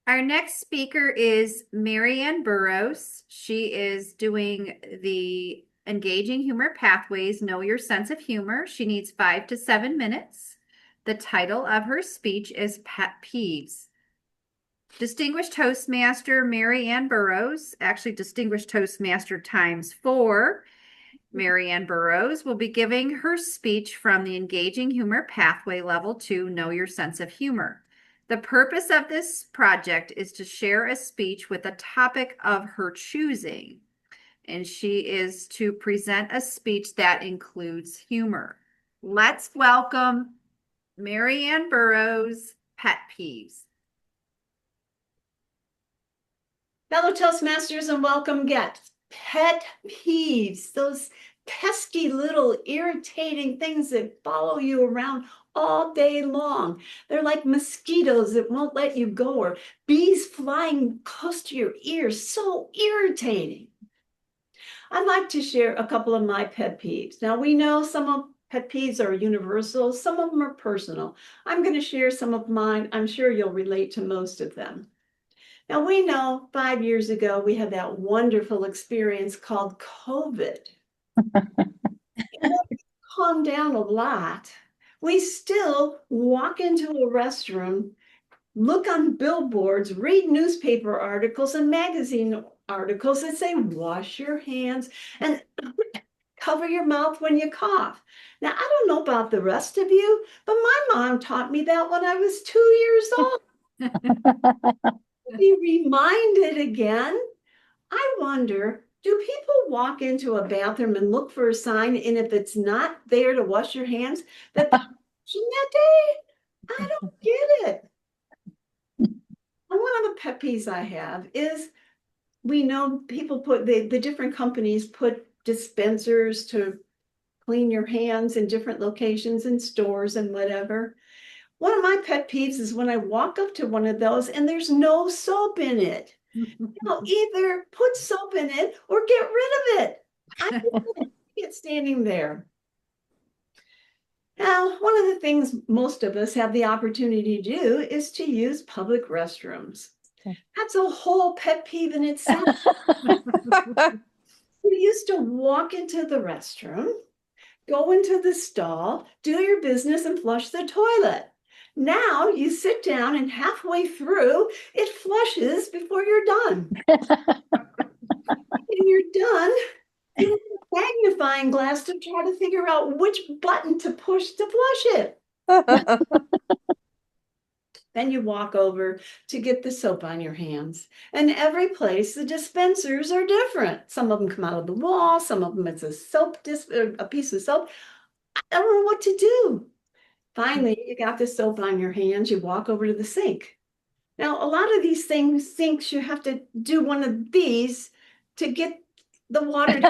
Our next speaker is Marianne Burrows. She is doing the Engaging Humor Pathways, Know Your Sense of Humor. She needs 5 to 7 minutes. The title of her speech is Pet Peeves. Distinguished Toastmaster Marianne Burrows, actually Distinguished Toastmaster ×4, Marianne Burrows will be giving her speech from the Engaging Humor Pathway Level 2, Know Your Sense of Humor. The purpose of this project is to share a speech with a topic of her choosing, and she is to present a speech that includes humor. Let's welcome Marianne Burrows, Pet Peeves. Fellow Toastmasters and welcome guests. Pet peeves, those pesky little irritating things that follow you around all day long. They're like mosquitoes that won't let you go, or bees flying close to your ears. So irritating. I'd like to share a couple of my pet peeves. Now, we know some of pet peeves are universal, some of them are personal. I'm going to share some of mine. I'm sure you'll relate to most of them. Now, we know 5 years ago, we had that wonderful experience called COVID. Calmed down a lot. We still walk into a restroom, look on billboards, read newspaper articles and magazine articles that say, wash your hands and cover your mouth when you cough. Now, I don't know about the rest of you, but my mom taught me that when I was 2 years old. Be reminded again. I wonder, do people walk into a bathroom and look for a sign, and if it's not there to wash your hands, that they're washing that day? I don't get it. And one of the pet peeves I have is we know people put the different companies put dispensers to clean your hands in different locations in stores and whatever. One of my pet peeves is when I walk up to one of those and there's no soap in it. Either put soap in it or get rid of it. I can't get standing there. Now, one of the things most of us have the opportunity to do is to use public restrooms. That's a whole pet peeve in itself. You used to walk into the restroom, go into the stall, do your business, and flush the toilet. Now you sit down and halfway through, it flushes before you're done. When you're done, you need a magnifying glass to try to figure out which button to push to flush it. Then you walk over to get the soap on your hands. And every place, the dispensers are different. Some of them come out of the wall, some of them it's a a piece of soap. I don't know what to do. Finally, you got the soap on your hands, you walk over to the sink. Now, a lot of these sinks, you have to do one of these to get the water.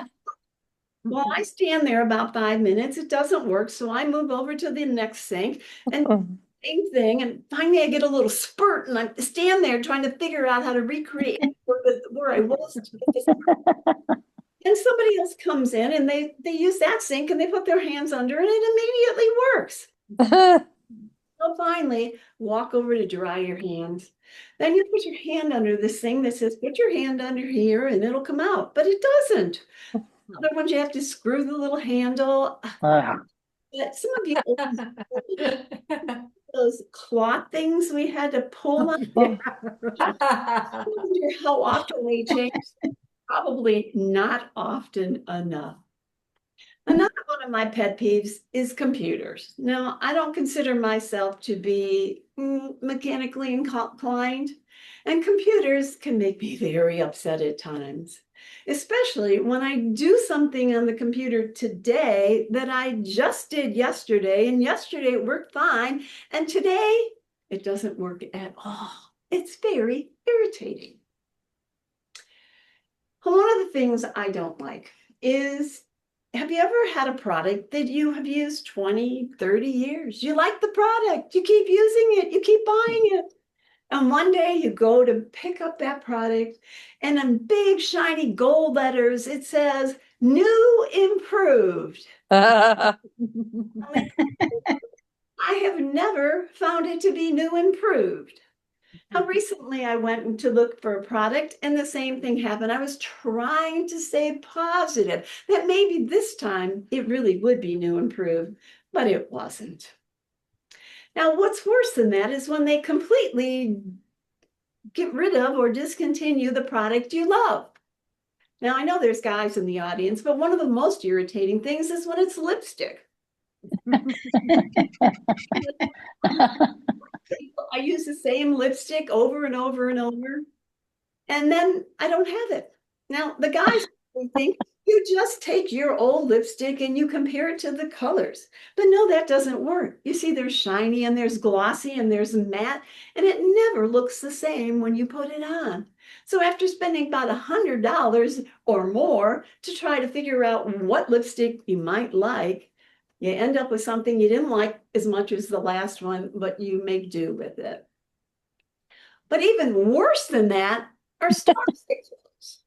Well, I stand there about 5 minutes, it doesn't work, so I move over to the next sink and same thing. And finally, I get a little spurt, and I stand there trying to figure out how to recreate where I was. And somebody else comes in, and they use that sink, and they put their hands under, and it immediately works. So finally, walk over to dry your hands. Then you put your hand under this thing that says, put your hand under here, and it'll come out. But it doesn't. Other ones, you have to screw the little handle. But some of you those cloth things we had to pull on. I wonder how often we change. Probably not often enough. Another one of my pet peeves is computers. Now, I don't consider myself to be mechanically inclined, and computers can make me very upset at times, especially when I do something on the computer today that I just did yesterday, and yesterday it worked fine, and today it doesn't work at all. It's very irritating. One of the things I don't like is, have you ever had a product that you have used 20, 30 years? You like the product, you keep using it, you keep buying it. And one day you go to pick up that product, and in big shiny gold letters, it says, new improved. I I have never found it to be new and improved. Now, recently I went to look for a product and the same thing happened. I was trying to stay positive that maybe this time it really would be new and improved, but it wasn't. Now, what's worse than that is when they completely get rid of or discontinue the product you love. Now, I know there's guys in the audience, but one of the most irritating things is when it's lipstick. I use the same lipstick over and over and over, and then I don't have it. Now, the guys think you just take your old lipstick and you compare it to the colors. But no, that doesn't work. You see, there's shiny and there's glossy and there's matte, and it never looks the same when you put it on. So after spending about $100 or more to try to figure out what lipstick you might like, you end up with something you didn't like as much as the last one, but you make do with it. But even worse than that are store staples.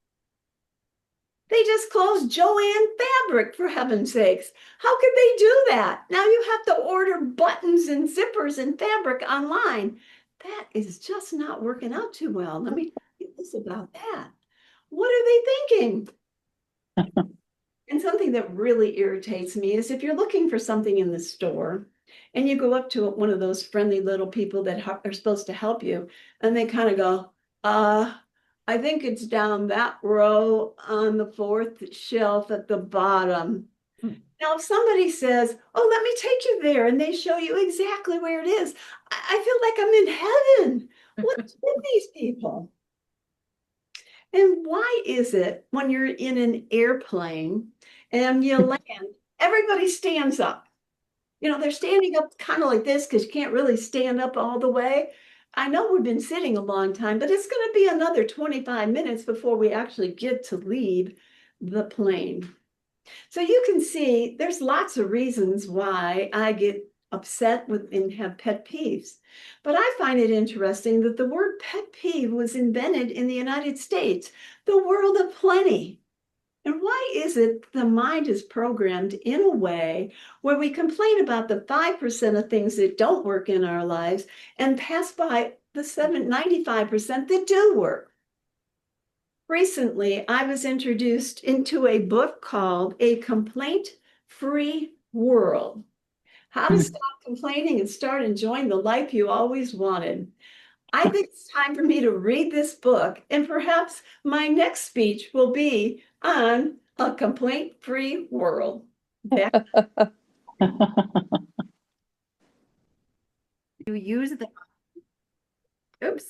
They just closed Joann Fabric, for heaven's sakes. How could they do that? Now you have to order buttons and zippers and fabric online. That is just not working out too well. Let me tell you this about that. What are they thinking? And something that really irritates me is if you're looking for something in the store and you go up to one of those friendly little people that are supposed to help you, and they kind of go, I think it's down that row on the fourth shelf at the bottom. Now, if somebody says, oh, let me take you there, and they show you exactly where it is, I feel like I'm in heaven. What's with these people? And why is it when you're in an airplane and you land, everybody stands up? You know, they're standing up kind of like this because you can't really stand up all the way. I know we've been sitting a long time, but it's going to be another 25 minutes before we actually get to leave the plane. So you can see there's lots of reasons why I get upset with and have pet peeves. But I find it interesting that the word pet peeve was invented in the United States, the world of plenty. And why is it the mind is programmed in a way where we complain about the 5% of things that don't work in our lives and pass by the 95% that do work? Recently, I was introduced into a book called A Complaint-Free World: How to Stop Complaining and Start Enjoying the Life You Always Wanted. I think it's time for me to read this book, and perhaps my next speech will be on a complaint-free world. Back You use the, oops.